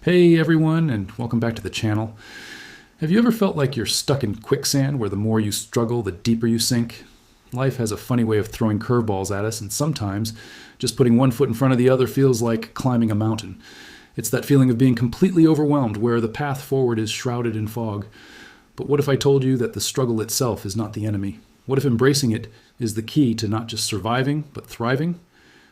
Hey everyone, and welcome back to the channel. Have you ever felt like you're stuck in quicksand where the more you struggle, the deeper you sink? Life has a funny way of throwing curveballs at us, and sometimes just putting one foot in front of the other feels like climbing a mountain. It's that feeling of being completely overwhelmed where the path forward is shrouded in fog. But what if I told you that the struggle itself is not the enemy? What if embracing it is the key to not just surviving, but thriving?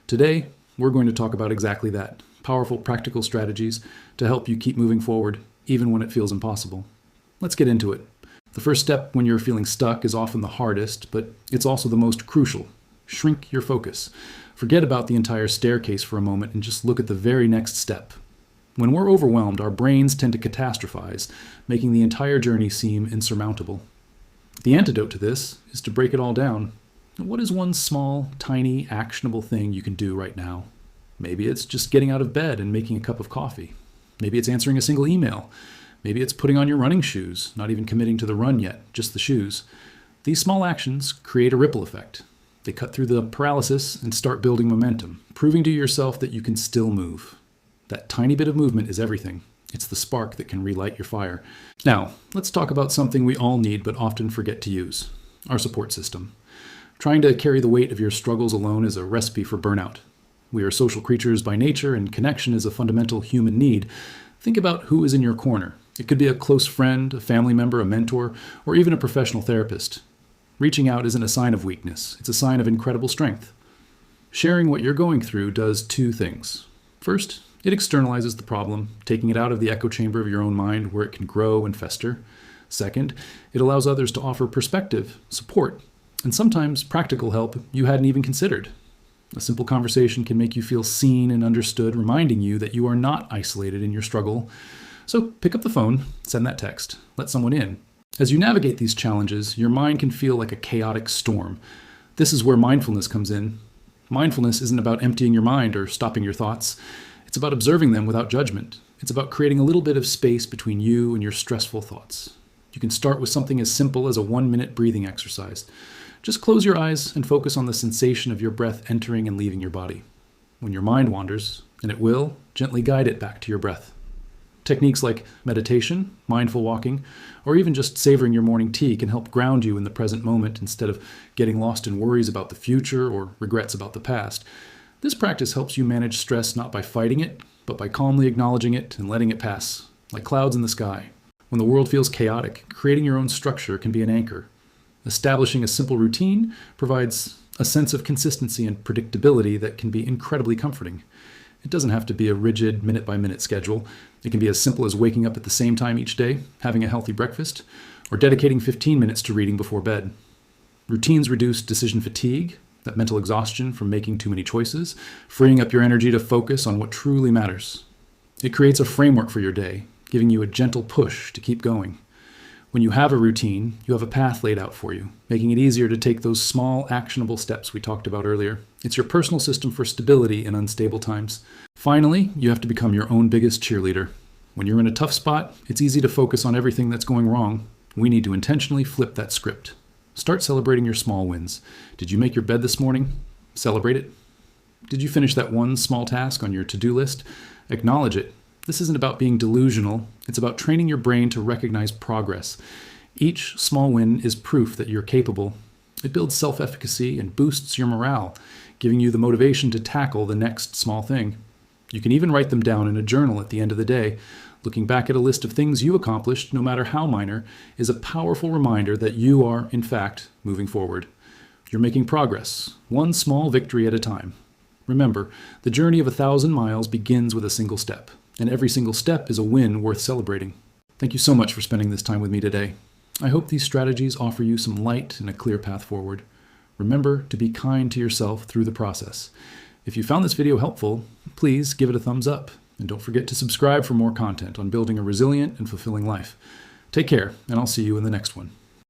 Today, we're going to talk about exactly that. Powerful practical strategies to help you keep moving forward, even when it feels impossible. Let's get into it. The first step when you're feeling stuck is often the hardest, but it's also the most crucial. Shrink your focus. Forget about the entire staircase for a moment and just look at the very next step. When we're overwhelmed, our brains tend to catastrophize, making the entire journey seem insurmountable. The antidote to this is to break it all down. What is one small, tiny, actionable thing you can do right now? Maybe it's just getting out of bed and making a cup of coffee. Maybe it's answering a single email. Maybe it's putting on your running shoes, not even committing to the run yet, just the shoes. These small actions create a ripple effect. They cut through the paralysis and start building momentum, proving to yourself that you can still move. That tiny bit of movement is everything. It's the spark that can relight your fire. Now, let's talk about something we all need but often forget to use: our support system. Trying to carry the weight of your struggles alone is a recipe for burnout. We are social creatures by nature, and connection is a fundamental human need. Think about who is in your corner. It could be a close friend, a family member, a mentor, or even a professional therapist. Reaching out isn't a sign of weakness. It's a sign of incredible strength. Sharing what you're going through does two things. First, it externalizes the problem, taking it out of the echo chamber of your own mind where it can grow and fester. Second, it allows others to offer perspective, support, and sometimes practical help you hadn't even considered. A simple conversation can make you feel seen and understood, reminding you that you are not isolated in your struggle. So pick up the phone, send that text, let someone in. As you navigate these challenges, your mind can feel like a chaotic storm. This is where mindfulness comes in. Mindfulness isn't about emptying your mind or stopping your thoughts. It's about observing them without judgment. It's about creating a little bit of space between you and your stressful thoughts. You can start with something as simple as a 1-minute breathing exercise. Just close your eyes and focus on the sensation of your breath entering and leaving your body. When your mind wanders, and it will, gently guide it back to your breath. Techniques like meditation, mindful walking, or even just savoring your morning tea can help ground you in the present moment instead of getting lost in worries about the future or regrets about the past. This practice helps you manage stress not by fighting it, but by calmly acknowledging it and letting it pass, like clouds in the sky. When the world feels chaotic, creating your own structure can be an anchor. Establishing a simple routine provides a sense of consistency and predictability that can be incredibly comforting. It doesn't have to be a rigid minute-by-minute schedule. It can be as simple as waking up at the same time each day, having a healthy breakfast, or dedicating 15 minutes to reading before bed. Routines reduce decision fatigue, that mental exhaustion from making too many choices, freeing up your energy to focus on what truly matters. It creates a framework for your day, giving you a gentle push to keep going. When you have a routine, you have a path laid out for you, making it easier to take those small, actionable steps we talked about earlier. It's your personal system for stability in unstable times. Finally, you have to become your own biggest cheerleader. When you're in a tough spot, it's easy to focus on everything that's going wrong. We need to intentionally flip that script. Start celebrating your small wins. Did you make your bed this morning? Celebrate it. Did you finish that one small task on your to-do list? Acknowledge it. This isn't about being delusional. It's about training your brain to recognize progress. Each small win is proof that you're capable. It builds self-efficacy and boosts your morale, giving you the motivation to tackle the next small thing. You can even write them down in a journal at the end of the day. Looking back at a list of things you accomplished, no matter how minor, is a powerful reminder that you are, in fact, moving forward. You're making progress, one small victory at a time. Remember, the journey of 1,000 miles begins with a single step. And every single step is a win worth celebrating. Thank you so much for spending this time with me today. I hope these strategies offer you some light and a clear path forward. Remember to be kind to yourself through the process. If you found this video helpful, please give it a thumbs up. And don't forget to subscribe for more content on building a resilient and fulfilling life. Take care, and I'll see you in the next one.